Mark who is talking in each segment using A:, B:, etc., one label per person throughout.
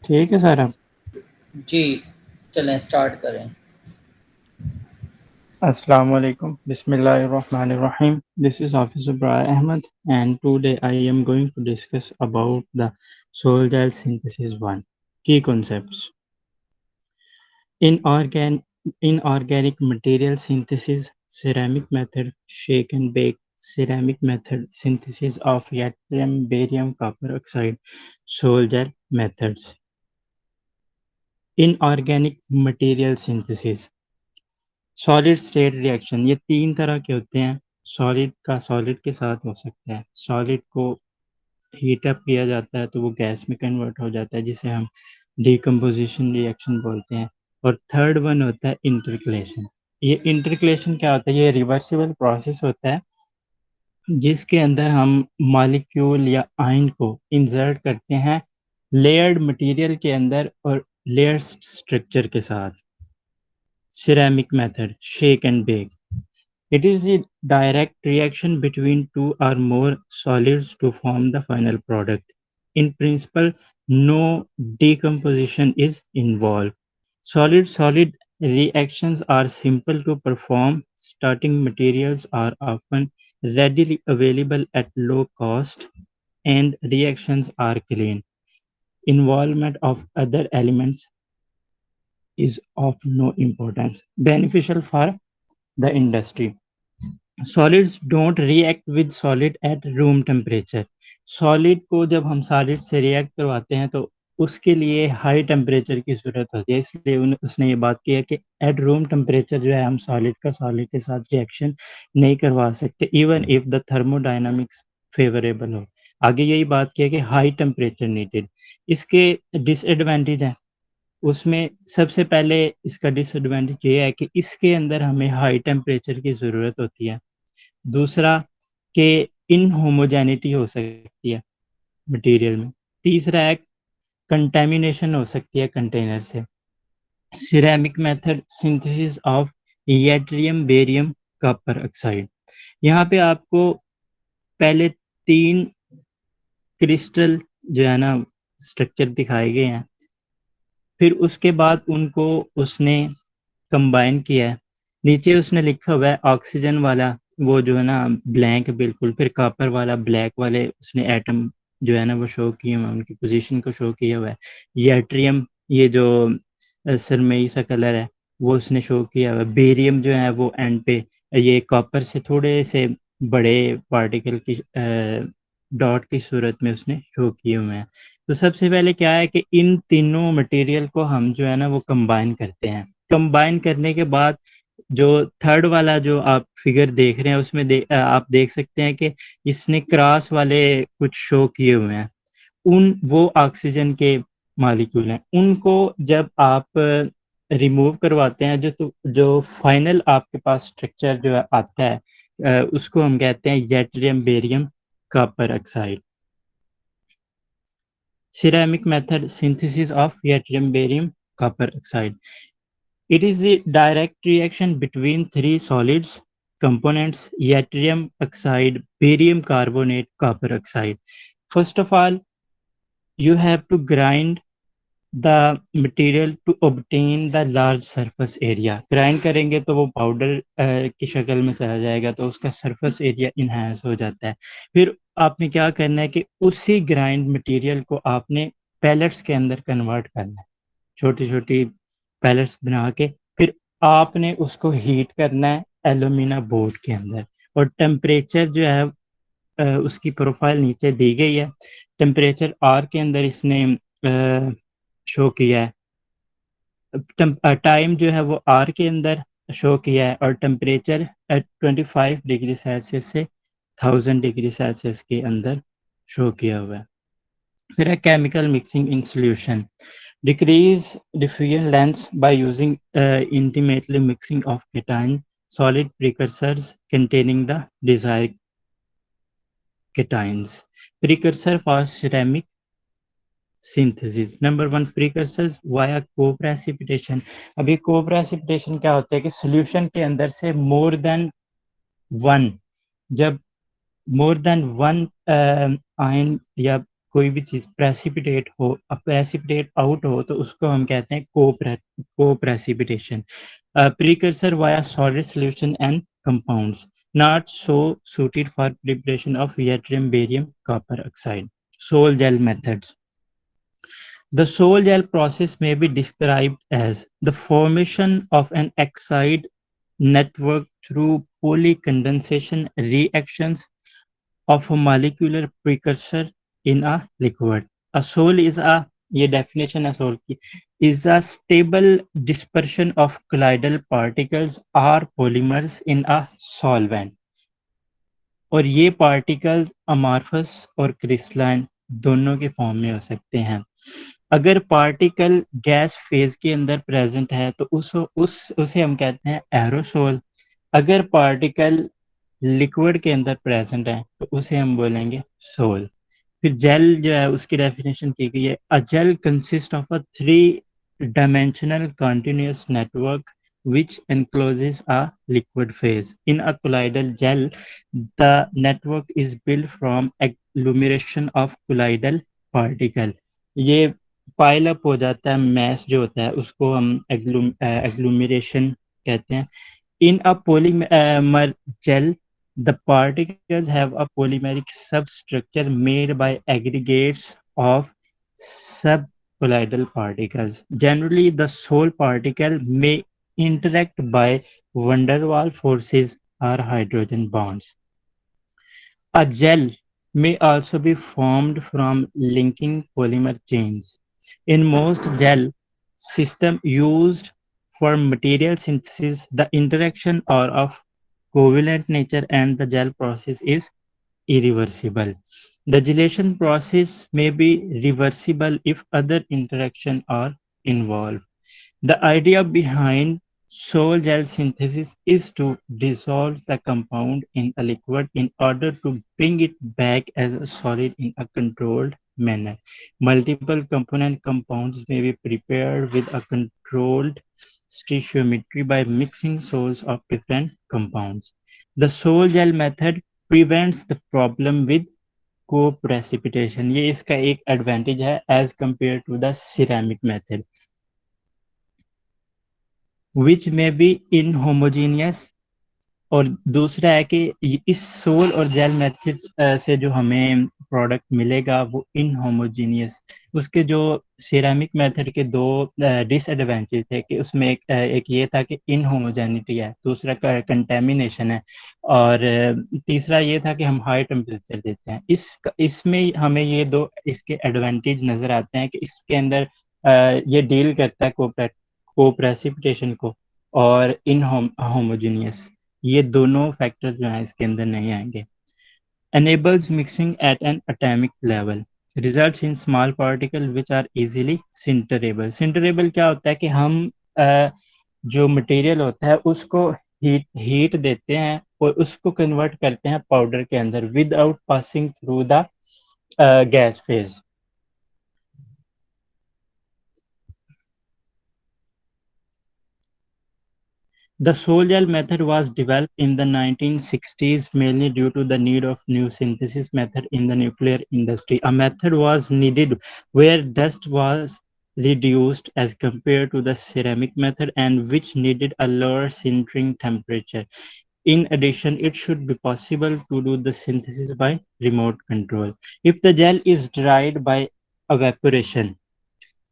A: ठीक है सर। अब
B: जी, चलें स्टार्ट करें।
A: अस्सलाम वालेकुम, बिस्मिल्लाहिर्रहमानिर्रहीम। This is Officer Brian Ahmed, and today I am going to discuss about the soil gel synthesis 1 key concepts. In organ Inorganic material synthesis, ceramic method, shake and bake, ceramic method, synthesis of yttrium, barium, copper oxide, soil gel methods. Inorganic material synthesis, solid state reaction, ये 3 तरह के होते हैं। Solid का solid के साथ हो सकता है। सॉलिड को हीट अप किया जाता है तो वो गैस में कन्वर्ट हो जाता है, जिसे हम डिकम्पोज़िशन रिएक्शन बोलते हैं। और थर्ड वन होता है इंटरकलेशन। ये इंटरकलेशन क्या होता है? ये रिवर्सिबल प्रोसेस होता है, जिसके अंदर हम मॉलिक्यूल या आयन को इंसर्ट करते हैं लेयर्ड मटेरियल के अंदर और लेयर स्ट्रक्चर के साथ। Ceramic method, shake and bake. It is a direct reaction between two or more solids to form the final product. In principle, no decomposition is involved. Solid-solid reactions are simple to perform. Starting materials are often readily available at low cost, and reactions are clean. Involvement of other elements is of no importance. Beneficial for the industry. Solids don't react with solid at room temperature. Solid को जब हम solid से react करवाते हैं तो उसके लिए high temperature की ज़रूरत होती है, इसलिए उसने ये बात की है कि एट रूम टेम्परेचर जो है हम सॉलिड का सॉलिड के साथ रिएक्शन नहीं करवा सकते, even if the thermodynamics favourable हो। आगे यही बात की है कि हाई टेम्परेचर नीडेड। इसके डिसएडवांटेज हैं। उसमें सबसे पहले इसका डिसएडवांटेज ये है कि इसके अंदर हमें हाई टेम्परेचर की ज़रूरत होती है। दूसरा कि इनहोमोजेनिटी हो सकती है मटेरियल में। तीसरा है कंटामिनेशन हो सकती है कंटेनर से। Ceramic method, synthesis of yttrium, barium, copper oxide. यहाँ पे आपको पहले 3 क्रिस्टल जो है ना स्ट्रक्चर दिखाए गए हैं, फिर उसके बाद उनको उसने कंबाइन किया है। नीचे उसने लिखा हुआ है ऑक्सीजन वाला वो जो है ना ब्लैंक बिल्कुल, फिर कॉपर वाला ब्लैक वाले उसने एटम जो है ना वो शो किए हुए हैं, उनकी पोजीशन को शो किया हुआ है। यट्रियम ये जो सरमई सा कलर है वो उसने शो किया हुआ है। बेरियम जो है वो एंड पे ये कॉपर से थोड़े से बड़े पार्टिकल की डॉट की सूरत में उसने शो किए हुए हैं। तो सबसे पहले क्या है कि इन तीनों मटेरियल को हम जो है ना वो कंबाइन करते हैं। कंबाइन करने के बाद जो थर्ड वाला जो आप फिगर देख रहे हैं उसमें आप देख सकते हैं कि इसने क्रॉस वाले कुछ शो किए हुए हैं। वो ऑक्सीजन के मॉलिक्यूल हैं। उनको जब आप रिमूव करवाते हैं जो फाइनल आपके पास स्ट्रक्चर जो आता है उसको हम कहते हैं yttrium, barium, copper oxide. Ceramic method, synthesis of yttrium, barium, copper oxide. It is the direct reaction between 3 solids components: yttrium oxide, barium carbonate, copper oxide. First of all, you have to grind the material to obtain the large surface area. Grind करेंगे तो वो powder की शक्ल में चला जाएगा, तो उसका सरफेस एरिया इन्हांस हो जाता है। फिर आपने क्या करना है कि उसी ग्राइंड मटेरियल को आपने पैलेट्स के अंदर कन्वर्ट करना है, छोटी-छोटी पैलेट्स बना के। फिर आपने उसको हीट करना है एल्यूमिना बोर्ड के अंदर, और टेम्परेचर जो है उसकी प्रोफाइल नीचे दी गई है। टेम्परेचर आर के अंदर इसने शो किया है। टाइम जो है वो आर के अंदर शो किया है, और टेम्परेचर 25 डिग्री सेल्सियस से 1000 डिग्री सेल्सियस के अंदर शो किया हुआ है। फिर है chemical mixing in solution. Decrease diffusion lengths by using intimately mixing of cation solid precursors containing the desired cations. Precursor for ceramic synthesis. Number 1 precursors via co-precipitation. अभी co-precipitation क्या होता है कि solution के अंदर से more than one, जब more than one ion या कोई भी चीज़ प्रेसिपिटेट हो, प्रेसिपिटेट आउट हो तो उसको हम कहते हैं को-प्रेसिपिटेशन। Precursor via solid solution and compounds, not so suited for preparation of yttrium, barium, copper oxide. Sol gel methods. The sol gel process may be described as the formation of an oxide network through polycondensation reactions of a molecular precursor in a liquid. A sol is a ये definition है sol की is a stable dispersion of colloidal particles or polymers in a solvent. और ये particles अमार्फस और crystalline दोनों के form में हो सकते हैं। अगर पार्टिकल गैस फेज के अंदर प्रेजेंट है तो उसे हम कहते हैं एरोसोल। अगर पार्टिकल लिक्विड के अंदर प्रेजेंट है तो उसे हम बोलेंगे सोल। फिर जेल जो है उसकी डेफिनेशन की गई है, a gel consist of a three dimensional continuous network which encloses a liquid phase. In a colloidal gel, the network is built from agglomeration of colloidal particle. ये पाइल अप हो जाता है, मैस जो होता है उसको हम एग्लूमिरेशन कहते हैं। In a polymer gel, the particles have a polymeric substructure made by aggregates of subcolloidal particles. Generally, the sole particle may interact by van der Waals forces or hydrogen bonds. A gel may also be formed from linking polymer chains. In most gel systems used for material synthesis, the interaction are of covalent nature and the gel process is irreversible. The gelation process may be reversible if other interactions are involved. The idea behind sol gel synthesis is to dissolve the compound in a liquid in order to bring it back as a solid in a controlled manner. Multiple component compounds may be prepared with a controlled stoichiometry by mixing sols of different compounds. The sol gel method prevents the problem with co-precipitation. ये इसका एक advantage है as compared to the ceramic method, which may be inhomogeneous। और दूसरा है कि इस soul और जेल मेथड से जो हमें प्रोडक्ट मिलेगा वो इनहोमोजीनियस। उसके जो सिरेमिक मेथड के दो डिसएडवांटेज थे कि उसमें एक ये था कि इनहोमोजेनिटी है, दूसरा कंटेमिनेशन है, और तीसरा ये था कि हम हाई टेम्परेचर देते हैं। इसमें हमें ये दो इसके एडवांटेज नज़र आते हैं कि इसके अंदर ये डील करता है कोप्रेसिपिटेशन को, और इनहोमोजीनियस ये दोनों फैक्टर जो हैं इसके अंदर नहीं आएंगे। enables mixing at an atomic level, results in small particle which are easily sinterable। sinterable क्या होता है कि हम जो मटेरियल होता है उसको हीट देते हैं और उसको कन्वर्ट करते हैं पाउडर के अंदर without passing through the gas phase. The sol gel method was developed in the 1960s mainly due to the need of new synthesis method in the nuclear industry. A method was needed where dust was reduced as compared to the ceramic method and which needed a lower sintering temperature. In addition, it should be possible to do the synthesis by remote control. If the gel is dried by evaporation,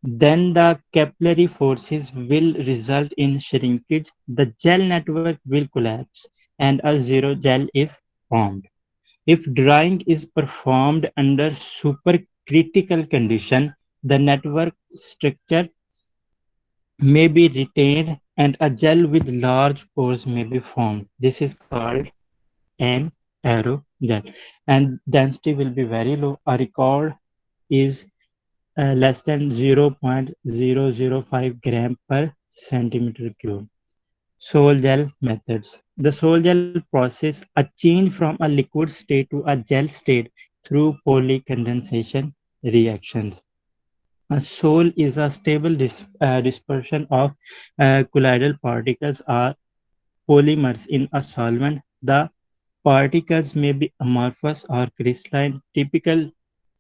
A: then the capillary forces will result in shrinkage, the gel network will collapse, and a zero gel is formed. If drying is performed under supercritical condition, the network structure may be retained and a gel with large pores may be formed. This is called an aerogel, and density will be very low. A record is less than 0.005 gram per centimeter cube. Sol gel methods. The sol gel process a change from a liquid state to a gel state through polycondensation reactions. A sol is a stable dispersion of colloidal particles or polymers in a solvent. The particles may be amorphous or crystalline. Typical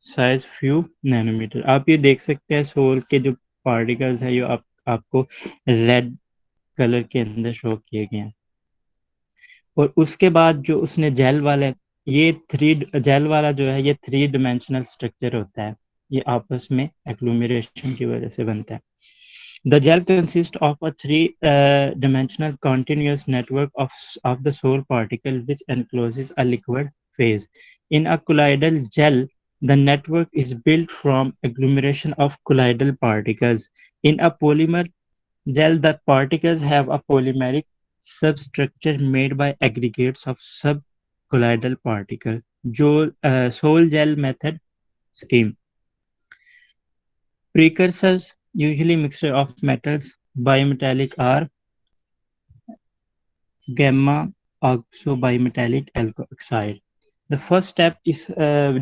A: size few nanometer. आप ये देख सकते हैं soul के जो particles है ये आपको रेड कलर के अंदर शो किए गए हैं। और उसके बाद जो उसने जेल वाला जो है ये 3 डायमेंशनल स्ट्रक्चर होता है, ये आपस में एग्लोमेरेशन की वजह से बनता है। The gel consists of a three-dimensional continuous network of the soul particle which encloses a liquid phase. In a colloidal gel, the network is built from agglomeration of colloidal particles. In a polymer gel, the particles have a polymeric substructure made by aggregates of subcolloidal particles. Soul gel method scheme. Precursors, usually mixture of metals, bimetallic or gamma oxobimetallic oxide. The first step is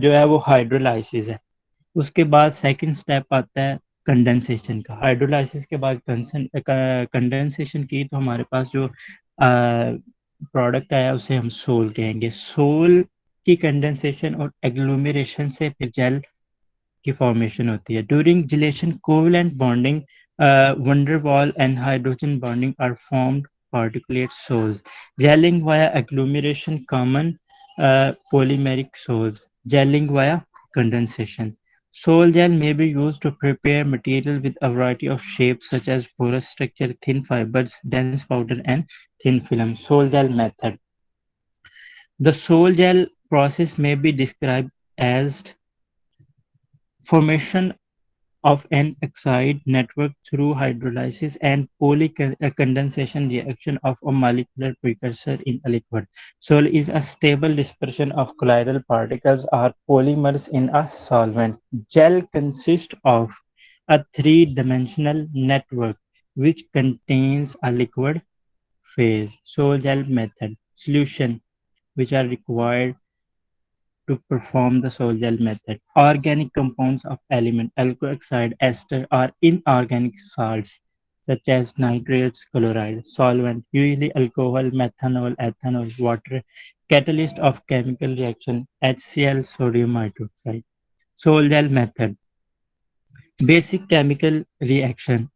A: जो है वो hydrolysis है। उसके बाद second step आता है condensation का। Hydrolysis के बाद कंडेंसेशन की तो हमारे पास जो प्रोडक्ट आया उसे हम सोल कहेंगे। सोल की कंडेंसेशन और एग्लोमेरेशन से फिर जेल की फॉर्मेशन होती है। During gelation covalent bonding van der Waals and hydrogen bonding are formed particulate sols. Gelling via agglomeration common polymeric sols. Gelling via condensation. Sol gel may be used to prepare material with a variety of shapes such as porous structure, thin fibers, dense powder and thin film. Sol gel method. The sol gel process may be described as formation of an oxide network through hydrolysis and polycondensation reaction of a molecular precursor in a liquid. Sol is a stable dispersion of colloidal particles or polymers in a solvent. Gel consists of a three-dimensional network which contains a liquid phase. Sol gel method. Solution which are required to perform the Sol-Gel method. Organic compounds of element, alkoxide, ester, or inorganic salts such as nitrates, chloride, solvent, usually alcohol, methanol, ethanol, water, catalyst of chemical reaction, HCl, sodium hydroxide. Sol-Gel method. Basic chemical reaction.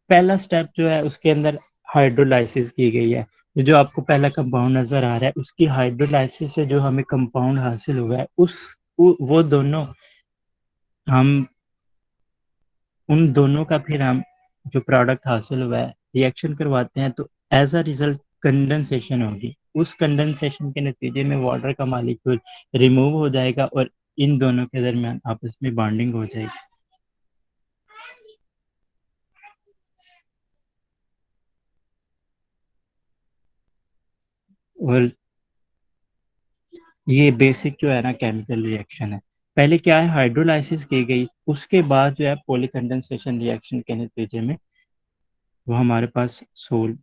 A: पहला step जो है उसके अंदर hydrolysis की गई है। जो आपको पहला कंपाउंड नजर आ रहा है उसकी हाइड्रोलाइसिस से जो हमें कंपाउंड हासिल हुआ है वो दोनों हम उन दोनों का फिर हम जो प्रोडक्ट हासिल हुआ है रिएक्शन करवाते हैं तो एज अ रिजल्ट कंडेंसेशन होगी। उस कंडेंसेशन के नतीजे में वाटर का मॉलिक्यूल रिमूव हो जाएगा और इन दोनों के दरमियान आपस में बॉन्डिंग हो जाएगी। और ये बेसिक जो है ना केमिकल रिएक्शन है। पहले क्या है हाइड्रोलाइसिस की गई, उसके बाद जो है पॉलीकंडेंसेशन रिएक्शन के नतीजे में वो हमारे पास सोल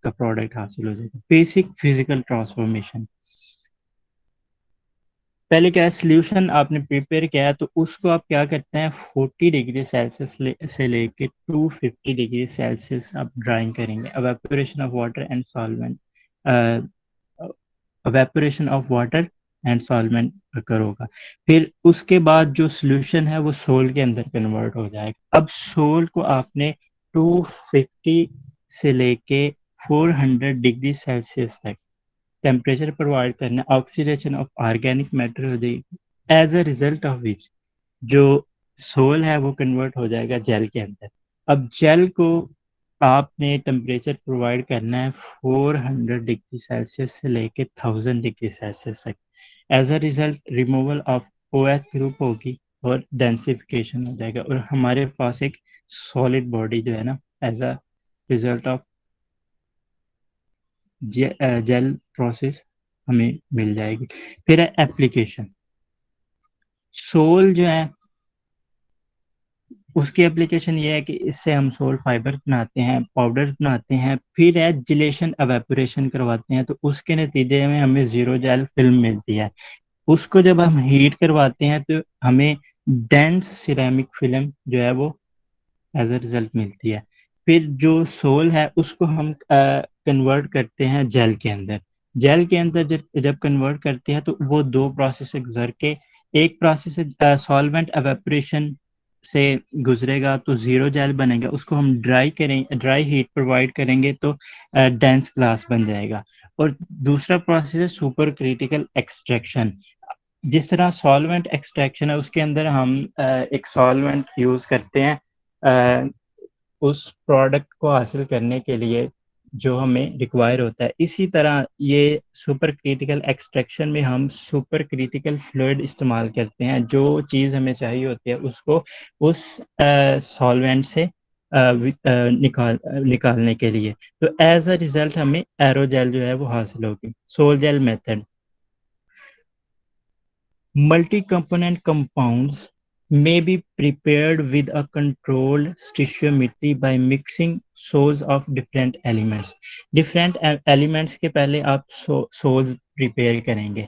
A: का प्रोडक्ट हासिल हो जाएगा। Basic physical transformation. पहले क्या है सोल्यूशन आपने प्रिपेयर किया है तो उसको आप क्या करते हैं 40 डिग्री सेल्सियस से लेके 250 डिग्री सेल्सियस आप ड्राइंग करेंगे। Evaporation of water and solvent evaporation of water and solvent occur होगा। फिर उसके बाद जो सोल्यूशन है वो सोल के अंदर कन्वर्ट हो जाएगा। अब सोल को आपने 250 से लेके 400 डिग्री सेल्सियस तक टेम्परेचर प्रोवाइड करना। ऑक्सीडेशन ऑफ ऑर्गेनिक मैटर हो जाएगी as a result of which जो सोल है वो कन्वर्ट हो जाएगा जेल के अंदर। अब जेल को आपने टेम्परेचर प्रोवाइड करना है 400 डिग्री सेल्सियस से लेके 1000 डिग्री सेल्सियस तक। As a result removal of OH group होगी और डेंसिफिकेशन हो जाएगा और हमारे पास एक सॉलिड बॉडी जो है ना as a result of gel process हमें मिल जाएगी। फिर है एप्लीकेशन। सोल जो है उसकी एप्लीकेशन ये है कि इससे हम सोल फाइबर बनाते हैं, पाउडर बनाते हैं। फिर है जिलेशन एवेपोरेशन करवाते हैं तो उसके नतीजे में हमें जीरो जेल फिल्म मिलती है। उसको जब हम हीट करवाते हैं तो हमें डेंस सिरेमिक फिल्म जो है वो एज अ रिजल्ट मिलती है। फिर जो सोल है उसको हम कन्वर्ट करते हैं जेल के अंदर। जेल के अंदर जब कन्वर्ट करते हैं तो वो दो प्रोसेस से गुजर के एक प्रोसेस है सॉल्वेंट एवेपोरेशन से गुजरेगा तो जीरो जेल बनेगा, उसको हम ड्राई हीट प्रोवाइड करेंगे तो डेंस ग्लास बन जाएगा। और दूसरा प्रोसेस है सुपर क्रिटिकल एक्सट्रैक्शन। जिस तरह सॉल्वेंट एक्सट्रैक्शन है उसके अंदर हम एक सॉल्वेंट यूज करते हैं उस प्रोडक्ट को हासिल करने के लिए जो हमें रिक्वायर होता है। इसी तरह ये सुपर क्रिटिकल एक्सट्रैक्शन में हम सुपर क्रिटिकल फ्लूइड इस्तेमाल करते हैं, जो चीज़ हमें चाहिए होती है उसको उस सॉल्वेंट से निकालने के लिए। तो एज अ रिजल्ट हमें एरोजेल जो है वो हासिल होगी। Soul gel method, multi-component compounds may be prepared with a controlled stoichiometry by mixing sols of different elements. Different elements के पहले आप sols prepare करेंगे।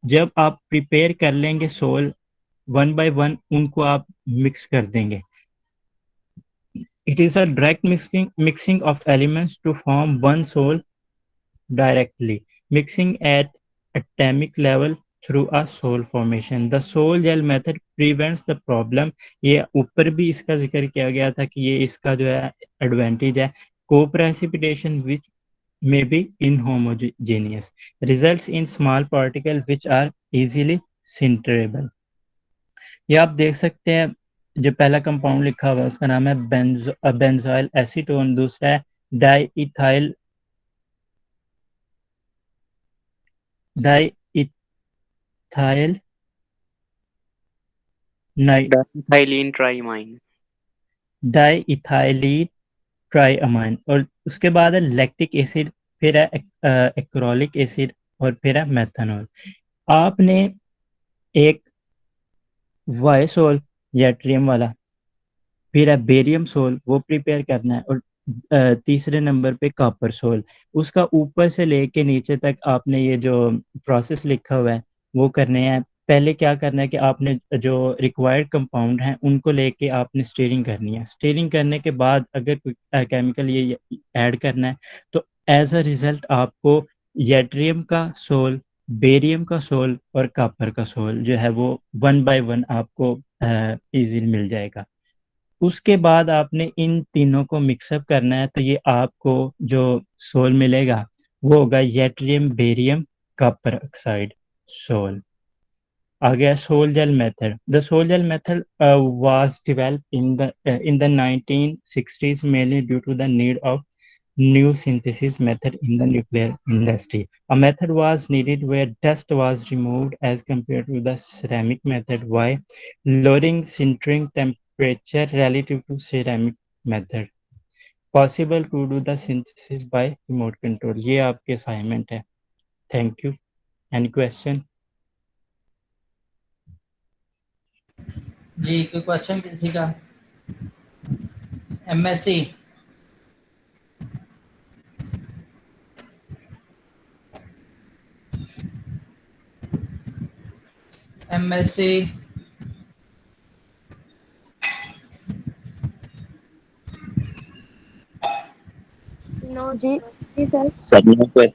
A: जब आप prepare कर लेंगे सोल, वन बाय वन उनको आप मिक्स कर देंगे। It is a direct mixing of elements to form one sol directly, mixing at atomic level through a sol formation. The sol gel method prevents the problem. ये ऊपर भी इसका जिक्र किया गया था कि ये इसका जो है एडवांटेज है। Co-precipitation which may be inhomogeneous results in small particles which are easily sinterable. ये आप देख सकते हैं जो पहला कंपाउंड लिखा हुआ है उसका नाम है बेंजोइल एसीटोन, दूसरा है डाइइथाइल डाइइथाइल
C: डाइथाइलीन ट्राइमाइन,
A: डाइइथाइलीन ट्राइअमाइन, और उसके बाद है लैक्टिक एसिड, फिर है एक्रोलिक एसिड, और फिर है मेथनॉल। आपने एक वायसोल यट्रियम वाला, फिर है बेरियम सोल, वो प्रिपेयर करना है, और तीसरे नंबर पे कॉपर सोल। उसका ऊपर से लेके नीचे तक आपने ये जो प्रोसेस लिखा हुआ है वो करने हैं। पहले क्या करना है कि आपने जो रिक्वायर्ड कंपाउंड हैं उनको लेके आपने स्टीयरिंग करनी है। स्टीयरिंग करने के बाद अगर कोई केमिकल ये ऐड करना है तो एज अ रिजल्ट आपको यट्रियम का सोल, बेरियम का सोल और कॉपर का सोल जो है वो वन बाय वन आपको इजीली मिल जाएगा। उसके बाद आपने इन तीनों को मिक्सअप करना है, तो ये आपको जो सोल मिलेगा वो होगा yttrium barium copper oxide sol. आ गया sol gel method. The sol gel method was developed in the 1960s mainly due to the need of new synthesis method in the nuclear industry. A method was needed where dust was removed as compared to the ceramic method while lowering sintering temperature relative to ceramic method. Possible to do the synthesis by remote control. ये आपके assignment है। Thank you. Any question?
B: जी कोई question किसी का? MSc MSc
D: no जी sir.
C: सब में